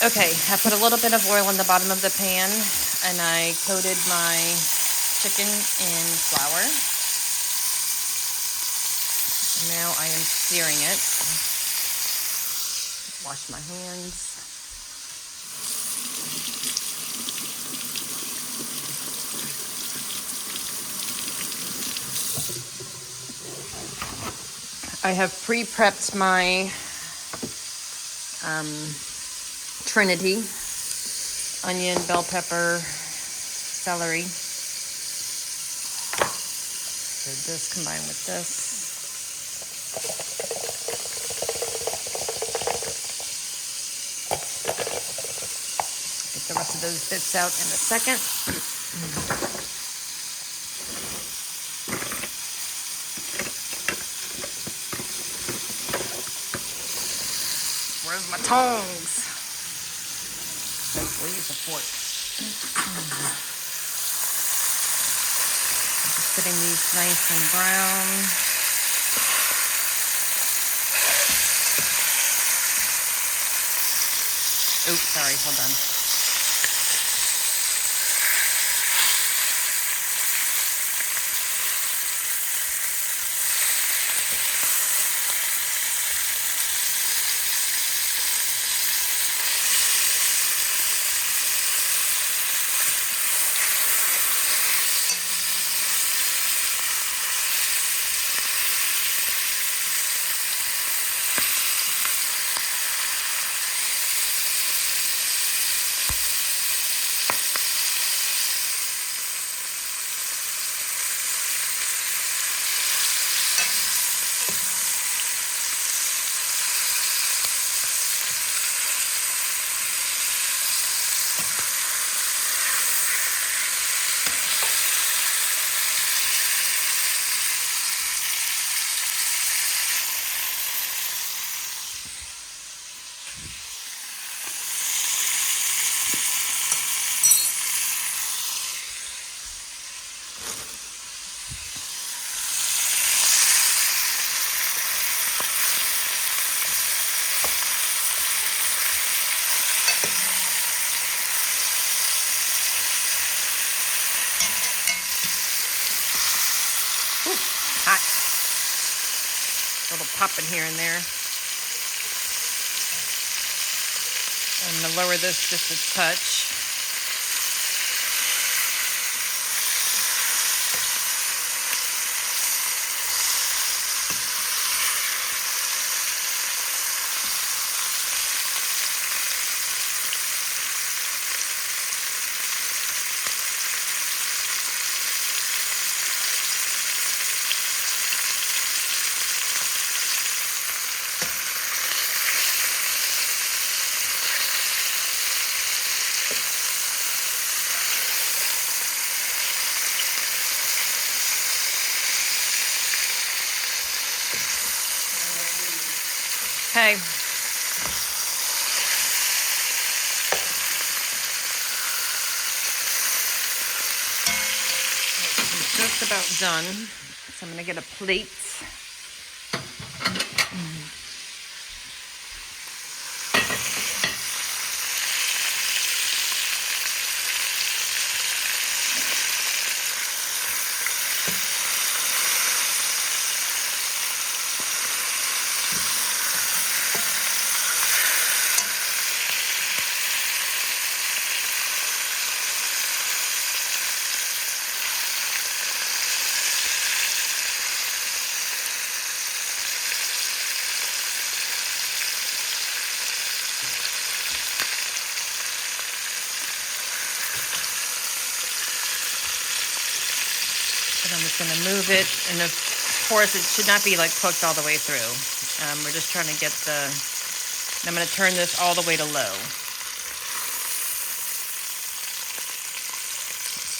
Okay, I put a little bit of oil in the bottom of the pan and I coated my chicken in flour. Now I am searing it. Wash my hands. I have pre-prepped my Trinity, onion, bell pepper, celery. So this combined with this. Get the rest of those bits out in a second. Where's my tongs? We'll use a fork. Just getting these nice and brown. Oops, sorry, hold on. Hot. A little popping here and there. I'm going to lower this just a touch. Okay. It's just about done. So I'm going to get a plate. And I'm just going to move it. And of course, it should not be like cooked all the way through. We're just trying to get the... I'm going to turn this all the way to low.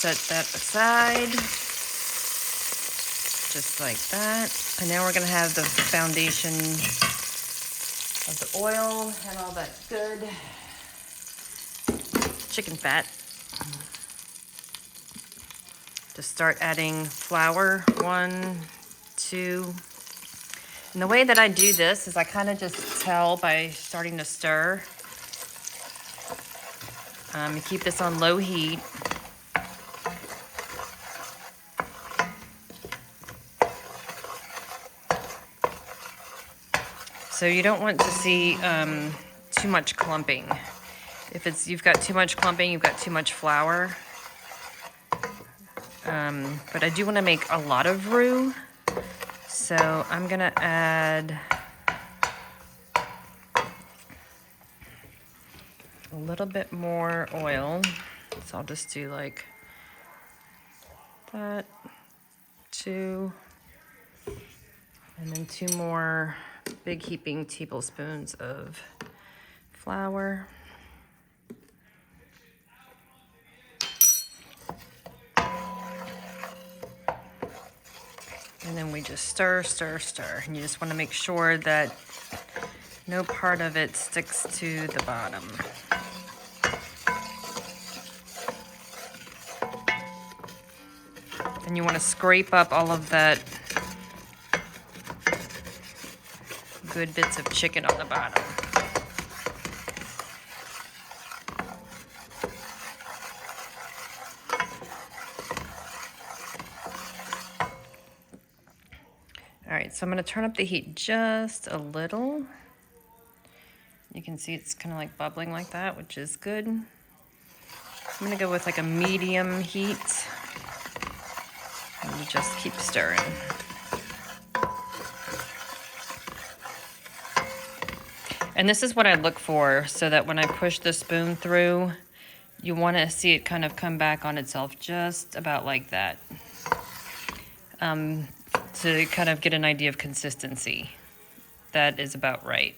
Set that aside. Just like that. And now we're going to have the foundation of the oil and all that good chicken fat. Just start adding flour, 1, 2. And the way that I do this is I kind of just tell by starting to stir. Keep this on low heat. So you don't want to see too much clumping. If you've got too much clumping, you've got too much flour. But I do want to make a lot of roux, so I'm gonna add a little bit more oil. So I'll just do like that, 2, and then 2 more big heaping tablespoons of flour. And then we just stir, stir, stir. And you just want to make sure that no part of it sticks to the bottom. And you want to scrape up all of that good bits of chicken on the bottom. All right, so I'm gonna turn up the heat just a little. You can see it's kind of like bubbling like that, which is good. I'm gonna go with like a medium heat. And you just keep stirring. And this is what I look for, so that when I push the spoon through, you want to see it kind of come back on itself just about like that. To kind of get an idea of consistency. That is about right.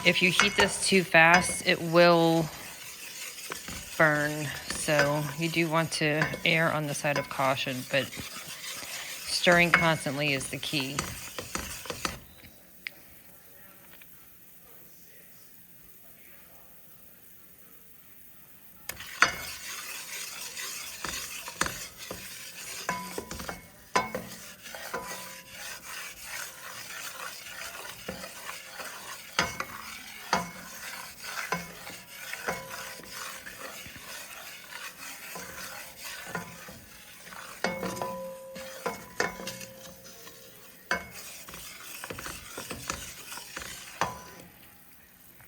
If you heat this too fast, it will burn. So you do want to err on the side of caution, but stirring constantly is the key.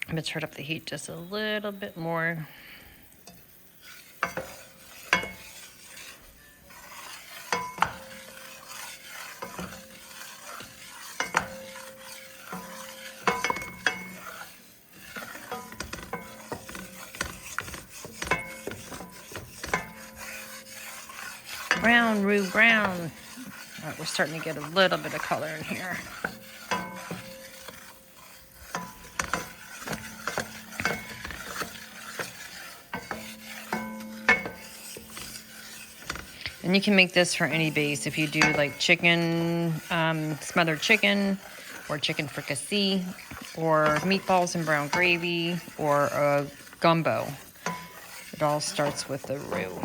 I'm gonna turn up the heat just a little bit more. Brown, roux, brown. All right, we're starting to get a little bit of color in here. And you can make this for any base. If you do like chicken, smothered chicken, or chicken fricassee, or meatballs and brown gravy, or a gumbo. It all starts with the roux.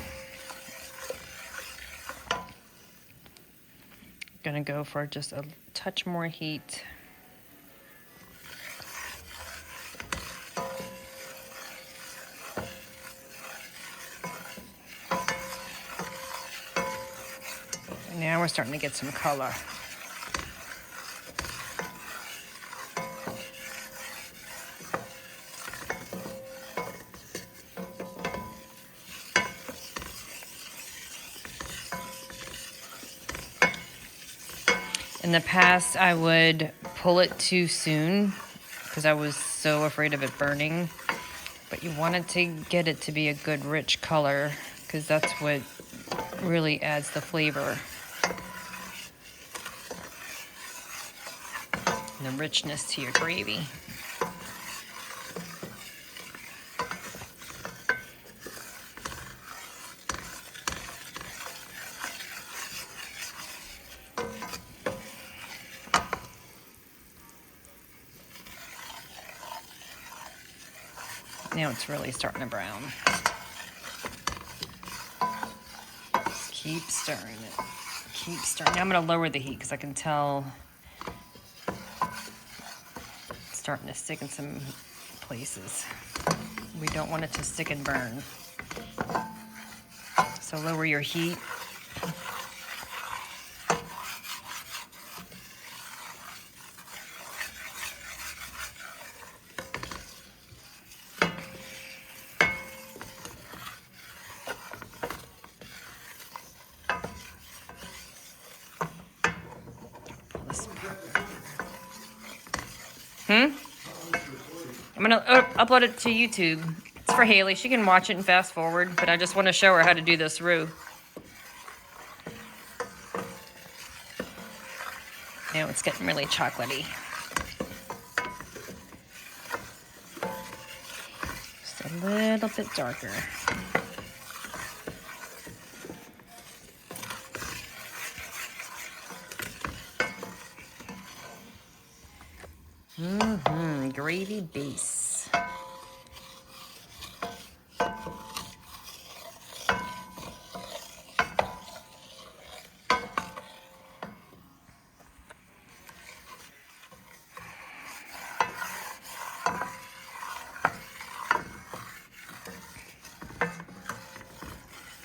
Gonna go for just a touch more heat. Now we're starting to get some color. In the past, I would pull it too soon because I was so afraid of it burning. But you wanted to get it to be a good rich color because that's what really adds the flavor. And the richness to your gravy. Now it's really starting to brown. Keep stirring it. Keep stirring. Now I'm going to lower the heat because I can tell it's starting to stick in some places. We don't want it to stick and burn. So lower your heat. I'm gonna upload it to YouTube. It's for Haley. She can watch it and fast forward, but I just want to show her how to do this roux. Now it's getting really chocolatey. Just a little bit darker. Gravy base.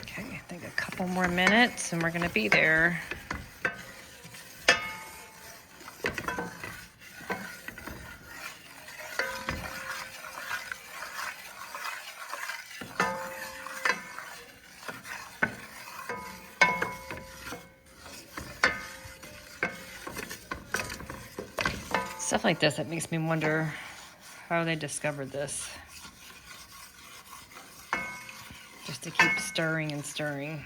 Okay, I think a couple more minutes and we're gonna be there. Stuff like this, it makes me wonder how they discovered this. Just to keep stirring and stirring.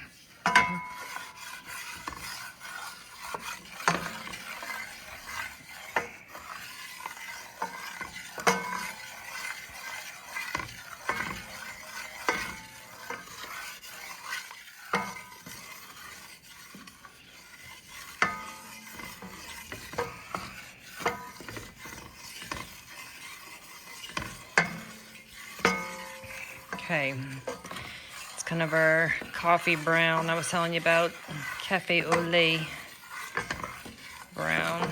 Okay, it's kind of our coffee brown I was telling you about, cafe au lait brown.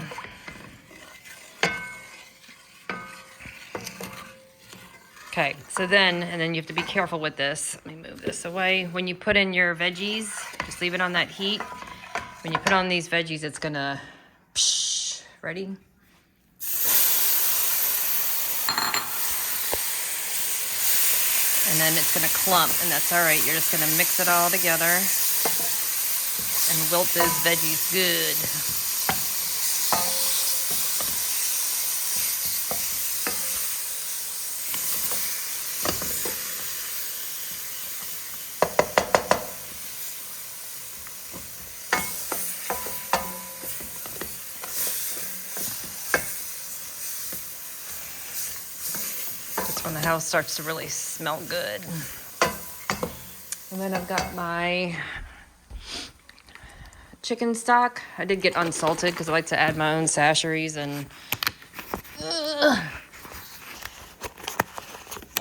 Okay, so then you have to be careful with this. Let me move this away. When you put in your veggies, just leave it on that heat. When you put on these veggies, it's gonna, psh, ready? And then it's gonna clump, and that's all right. You're just gonna mix it all together and wilt those veggies good. When the house starts to really smell good. And then I've got my chicken stock. I did get unsalted because I like to add my own sasheries, and I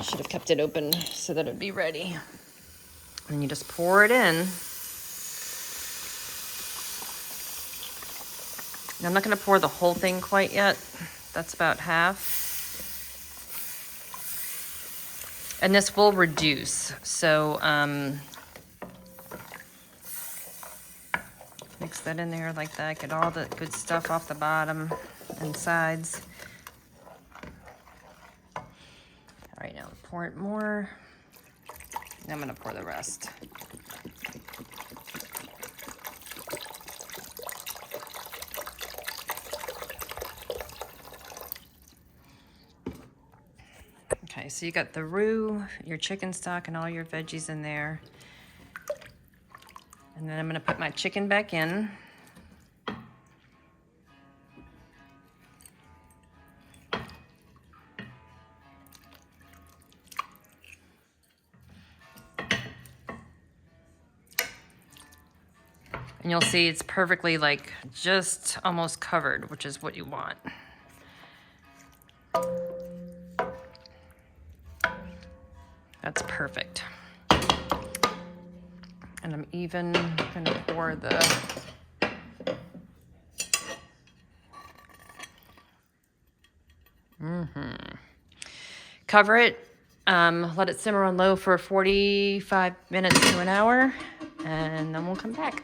should have kept it open so that it'd be ready. And you just pour it in. Now, I'm not gonna pour the whole thing quite yet. That's about half. And this will reduce, so mix that in there like that, get all the good stuff off the bottom and sides. All right, now pour it more. Now I'm gonna pour the rest. Okay, so you got the roux, your chicken stock, and all your veggies in there. And then I'm gonna put my chicken back in. And you'll see it's perfectly, like, just almost covered, which is what you want. That's perfect. And I'm even gonna pour the cover it, let it simmer on low for 45 minutes to an hour, and then we'll come back.